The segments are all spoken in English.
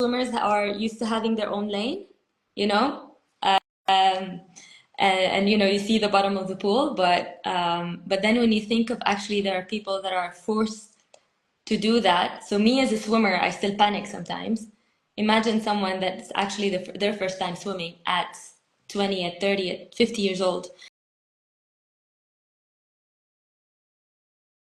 swimmers are used to having their own lane, you know, um, and you know, you see the bottom of the pool, but then when you think of actually there are people that are forced to do that. So me as a swimmer, I still panic sometimes. Imagine someone that's actually their first time swimming at 20, at 30, at 50 years old.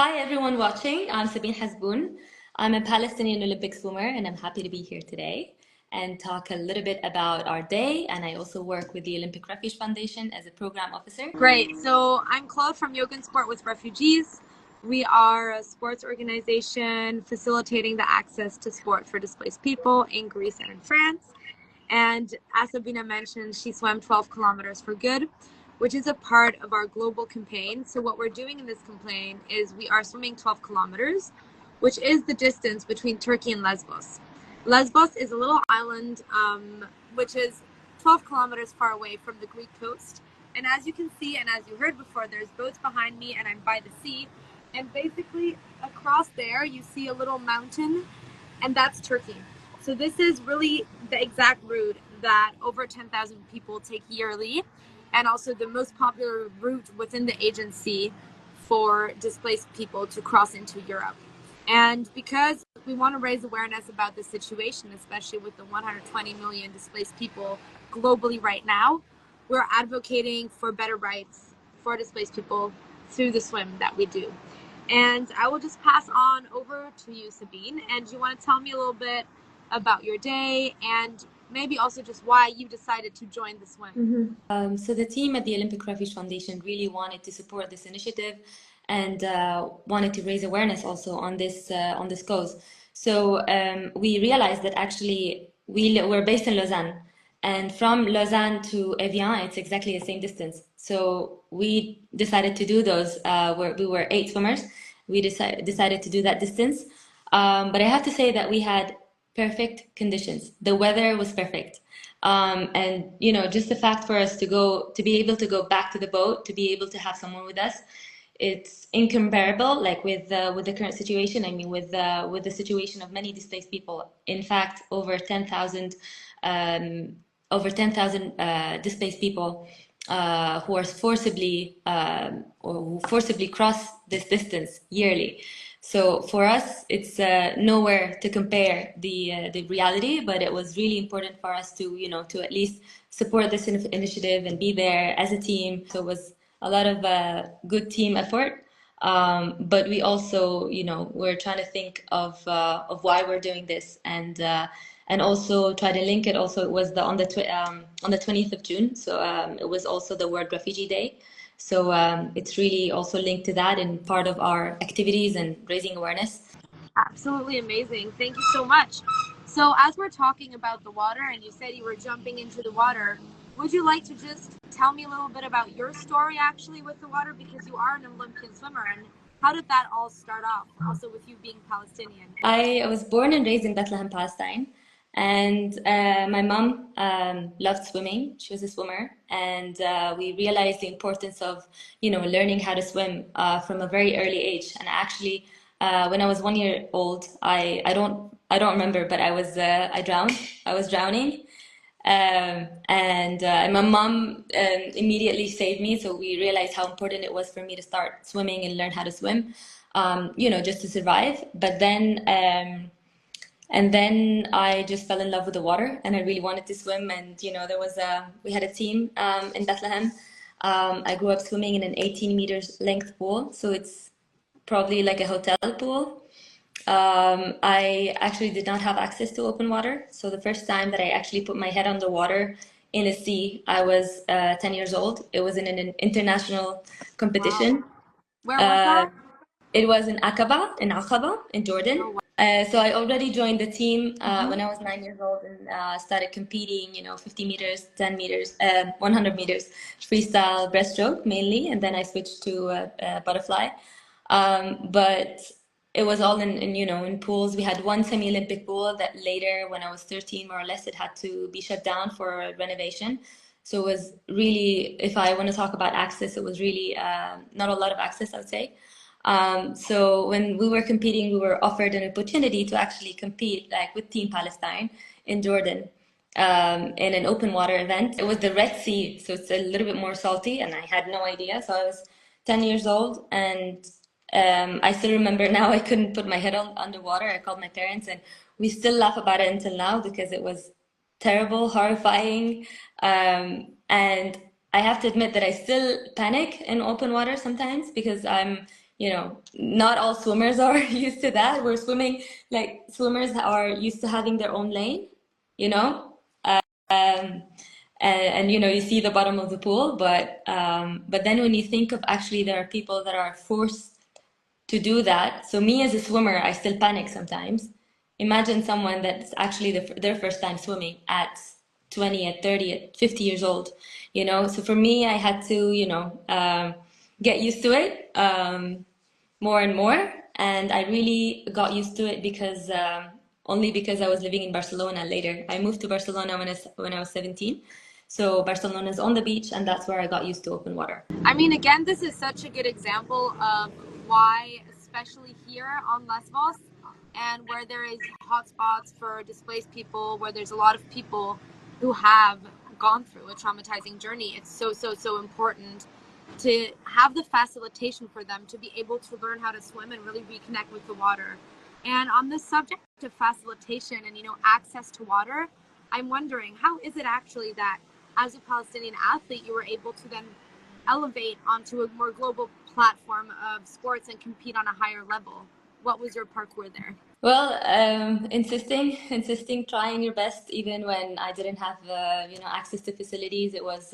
Hi everyone watching, I'm Sabine Hazboun. I'm a Palestinian Olympic swimmer and I'm happy to be here today and talk a little bit about our day. And I also work with the Olympic Refuge Foundation as a program officer. Great. So I'm Claude from Yoga and Sport with Refugees. We are a sports organization facilitating the access to sport for displaced people in Greece and in France. And as Sabina mentioned, she swam 12 kilometers for good, which is a part of our global campaign. So what we're doing in this campaign is we are swimming 12 kilometers, which is the distance between Turkey and Lesvos. Lesvos is a little island which is 12 kilometers far away from the Greek coast. And as you can see, and as you heard before, there's boats behind me and I'm by the sea. And basically across there, you see a little mountain, and that's Turkey. So this is really the exact route that over 10,000 people take yearly, and also the most popular route within the agency for displaced people to cross into Europe. And because we want to raise awareness about the situation, especially with the 120 million displaced people globally right now, we're advocating for better rights for displaced people through the swim that we do. And I will just pass on over to you, Sabine, and you want to tell me a little bit about your day and maybe also just why you decided to join the swim. So the team at the Olympic Refuge Foundation really wanted to support this initiative and wanted to raise awareness also on this cause. So we realized that actually we're based in Lausanne, and from Lausanne to Evian, it's exactly the same distance. So we decided to do those. We were 8 swimmers. We decided to do that distance. But I have to say that we had perfect conditions. The weather was perfect. And you know, just the fact for us to be able to go back to the boat, to be able to have someone with us, it's incomparable. Like with the current situation, I mean, with the situation of many displaced people. In fact, over 10,000 displaced people who are forcibly or who forcibly cross this distance yearly. So for us, it's nowhere to compare the reality, but it was really important for us to, you know, to at least support this initiative and be there as a team. So it was a lot of good team effort. But we also, you know, we're trying to think of why we're doing this, and also try to link it. Also, it was on the 20th of June, so it was also the World Refugee Day. So it's really also linked to that and part of our activities and raising awareness. Absolutely amazing. Thank you so much. So as we're talking about the water, and you said you were jumping into the water, would you like to just tell me a little bit about your story actually with the water, because you are an Olympian swimmer, and how did that all start off, also with you being Palestinian? I was born and raised in Bethlehem, Palestine. And my mom loved swimming. She was a swimmer, and we realized the importance of, you know, learning how to swim from a very early age. And actually, when I was 1 year old, I don't remember, but I drowned. I was drowning, and my mom immediately saved me. So we realized how important it was for me to start swimming and learn how to swim, you know, just to survive. But then. And then I just fell in love with the water, and I really wanted to swim. And you know, we had a team in Bethlehem. I grew up swimming in an 18 meters length pool, so it's probably like a hotel pool. I actually did not have access to open water, so the first time that I actually put my head underwater in a sea, I was 10 years old. It was in an international competition. Wow. Where was that? It was in Aqaba in Jordan. Oh, wow. So I already joined the team when I was 9 years old, and started competing, you know, 50 meters, 10 meters, 100 meters, freestyle breaststroke mainly, and then I switched to butterfly. But it was all in, you know, in pools. We had one semi-Olympic pool that later, when I was 13 more or less, it had to be shut down for renovation. So it was really, if I want to talk about access, it was really not a lot of access, I would say. So when we were competing, we were offered an opportunity to actually compete like with Team Palestine in Jordan in an open water event. It was the Red Sea, so it's a little bit more salty, and I had no idea. So I was 10 years old, and I still remember now I couldn't put my head underwater. I called my parents, and we still laugh about it until now because it was terrible, horrifying, and I have to admit that I still panic in open water sometimes because not all swimmers are used to that. We're swimming, like swimmers are used to having their own lane, you know, um, and you see the bottom of the pool, but then when you think of actually there are people that are forced to do that. So me as a swimmer, I still panic sometimes. Imagine someone that's actually their first time swimming at 20, at 30, at 50 years old, So for me, I had to, get used to it more and more. And I really got used to it because only because I was living in Barcelona later. I moved to Barcelona when I was 17. So Barcelona is on the beach, and that's where I got used to open water. I mean, again, this is such a good example of why, especially here on Lesvos, and where there is hotspots for displaced people, where there's a lot of people who have gone through a traumatizing journey, it's so important to have the facilitation for them to be able to learn how to swim and really reconnect with the water. And on the subject of facilitation and access to water, I'm wondering, how is it actually that as a Palestinian athlete you were able to then elevate onto a more global platform of sports and compete on a higher level? What was your parkour there? Well, insisting, trying your best, even when I didn't have, access to facilities. It was,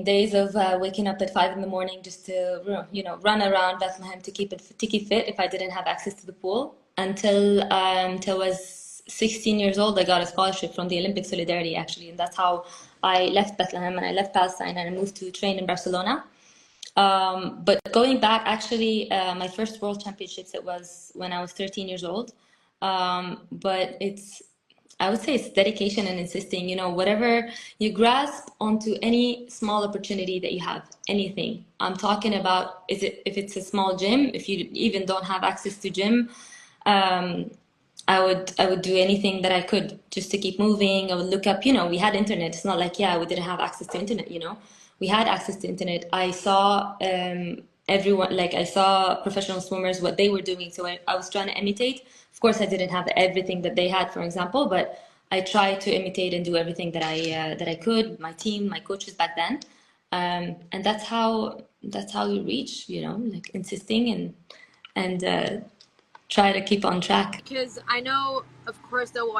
days of waking up at 5 in the morning just to, run around Bethlehem to keep fit if I didn't have access to the pool. Until I was 16 years old, I got a scholarship from the Olympic Solidarity, actually, and that's how I left Bethlehem and I left Palestine and I moved to train in Barcelona. But going back, actually, my first World Championships, it was when I was 13 years old. But I would say it's dedication and insisting, whatever you grasp onto any small opportunity that you have, anything. I'm talking about, if it's a small gym, if you even don't have access to gym, I would do anything that I could just to keep moving. I would look up, we had internet. It's not like, we didn't have access to internet, We had access to internet. I saw everyone, like I saw professional swimmers, what they were doing. So I was trying to imitate. Of course, I didn't have everything that they had, for example, but I tried to imitate and do everything that I could. My team, my coaches back then, and that's how we reach, like insisting and try to keep on track. Because I know, of course, though,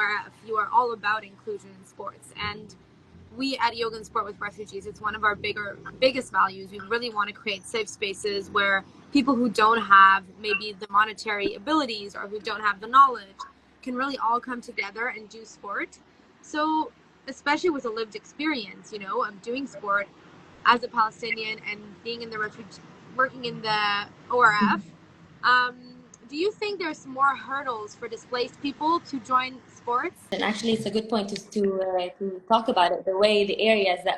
you are all about inclusion in sports, and we at Yoga and Sport with Refugees, it's one of our biggest values. We really want to create safe spaces where people who don't have maybe the monetary abilities or who don't have the knowledge can really all come together and do sport. So especially with a lived experience, of doing sport as a Palestinian and being in the working in the ORF, do you think there's more hurdles for displaced people to join sports? And actually, it's a good point to talk about it, the areas that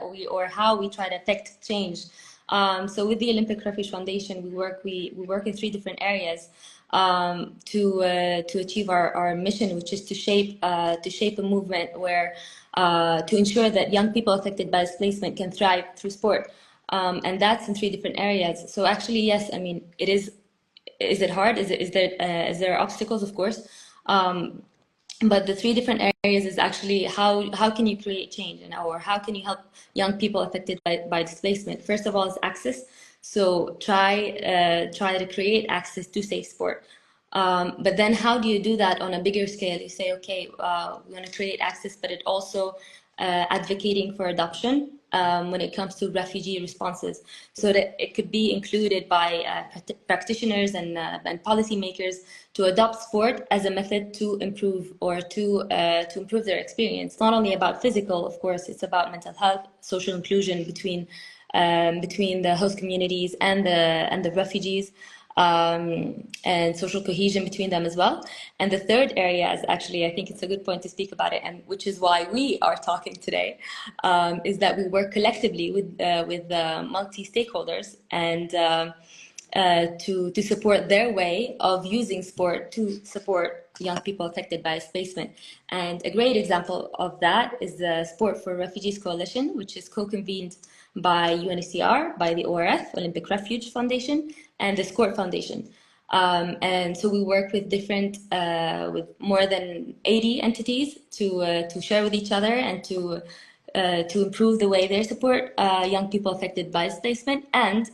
how we try to affect change. So with the Olympic Refuge Foundation, we work in 3 different areas to achieve our mission, which is to shape a movement where to ensure that young people affected by displacement can thrive through sport, and that's in 3 different areas. So actually, yes, it is. Is it hard? Is there obstacles? Of course, but the 3 different areas is actually how can you create change, or how can you help young people affected by displacement? First of all, is access. So try to create access to safe sport. But then how do you do that on a bigger scale? You say, okay, we want to create access, but it also advocating for adoption when it comes to refugee responses, so that it could be included by practitioners and policymakers to adopt sport as a method to improve or to improve their experience. Not only about physical, of course, it's about mental health, social inclusion between the host communities and the refugees. And social cohesion between them as well. And the third area is actually, I think it's a good point to speak about it, and which is why we are talking today, is that we work collectively with multi-stakeholders and to support their way of using sport to support young people affected by displacement. And a great example of that is the Sport for Refugees Coalition, which is co-convened by UNHCR, by the ORF, Olympic Refuge Foundation, and the SCORE Foundation. And so we work with with more than 80 entities to share with each other and to improve the way they support young people affected by displacement. And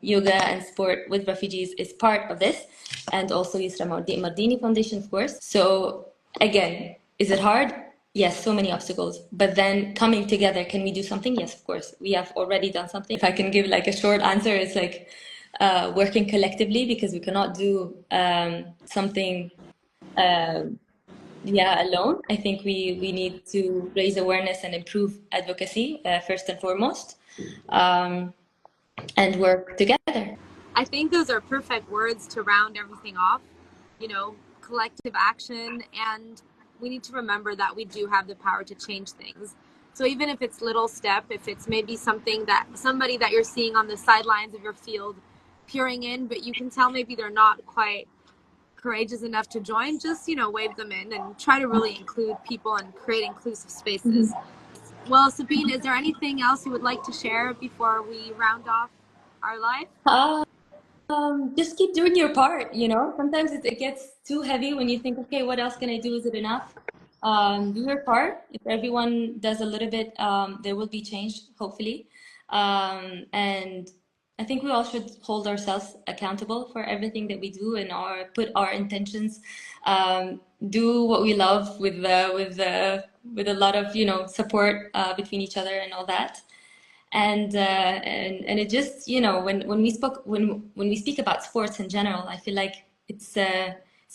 yoga and sport with refugees is part of this, and also Yusra Mardini Foundation, of course. So again, is it hard? Yes, so many obstacles. But then coming together, can we do something? Yes, of course. We have already done something. If I can give like a short answer, it's like working collectively, because we cannot do something alone. I think we need to raise awareness and improve advocacy first and foremost, and work together. I think those are perfect words to round everything off. You know, collective action, and we need to remember that we do have the power to change things. So even if it's little step, if it's maybe something that somebody that you're seeing on the sidelines of your field peering in, but you can tell maybe they're not quite courageous enough to join, just, you know, wave them in and try to really include people and create inclusive spaces. Well, Sabine, is there anything else you would like to share before we round off our live? Just keep doing your part, you know. Sometimes it gets too heavy when you think, okay, what else can I do? Is it enough? Do your part. If everyone does a little bit, there will be change, hopefully. And I think we all should hold ourselves accountable for everything that we do, and put our intentions, do what we love with a lot of, you know, support between each other and all that. And it just, you know, when we speak about sports in general, I feel like it's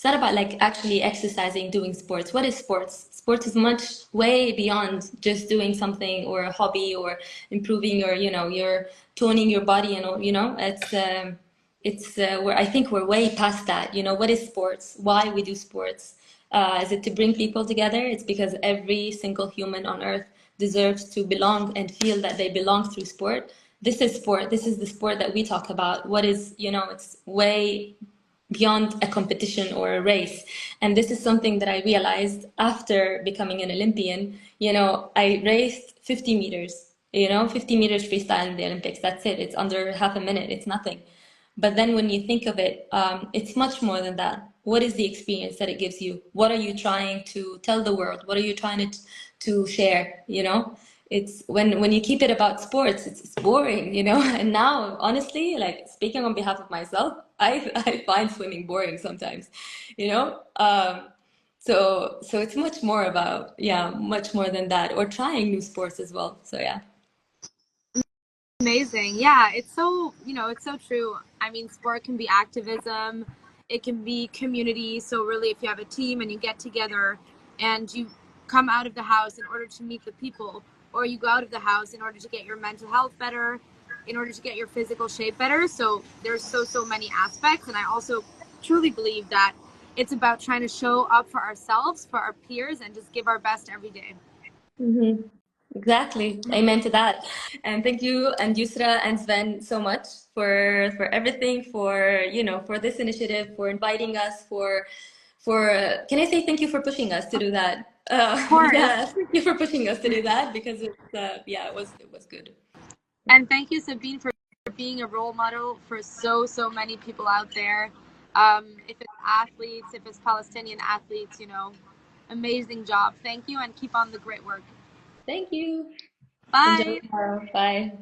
not about like actually exercising, doing sports. What is sports? Sports is much way beyond just doing something or a hobby or improving your, you know, your toning your body and all, you know. It's where I think we're way past that. You know, what is sports? Why we do sports? Is it to bring people together? It's because every single human on earth deserves to belong and feel that they belong through sport. This is sport. This is the sport that we talk about. What is, you know, it's way beyond a competition or a race. And this is something that I realized after becoming an Olympian. You know, I raced 50 meters, you know, 50 meters freestyle in the Olympics. That's it. It's under half a minute. It's nothing. But then when you think of it, it's much more than that. What is the experience that it gives you? What are you trying to tell the world? What are you trying to share? You know, it's when you keep it about sports, it's boring, you know. And now, honestly, like speaking on behalf of myself, I find swimming boring sometimes, you know. So it's much more about, much more than that, or trying new sports as well. So yeah. Amazing. Yeah, it's so, you know, it's so true. I mean, sport can be activism, it can be community. So really, if you have a team and you get together and you come out of the house in order to meet the people, or you go out of the house in order to get your mental health better, in order to get your physical shape better. So there's so many aspects. And I also truly believe that it's about trying to show up for ourselves, for our peers, and just give our best every day. Mm-hmm. Exactly. Amen to that. And thank you and Yusra and Sven so much for everything, for, you know, for this initiative, for inviting us, for can I say thank you for pushing us to do that? Of course. Yeah, thank you for pushing us to do that, because it's it was good. And thank you, Sabine, for being a role model for so many people out there. If it's athletes, if it's Palestinian athletes, you know, amazing job. Thank you, and keep on the great work. Thank you. Bye. Enjoy tomorrow. Bye.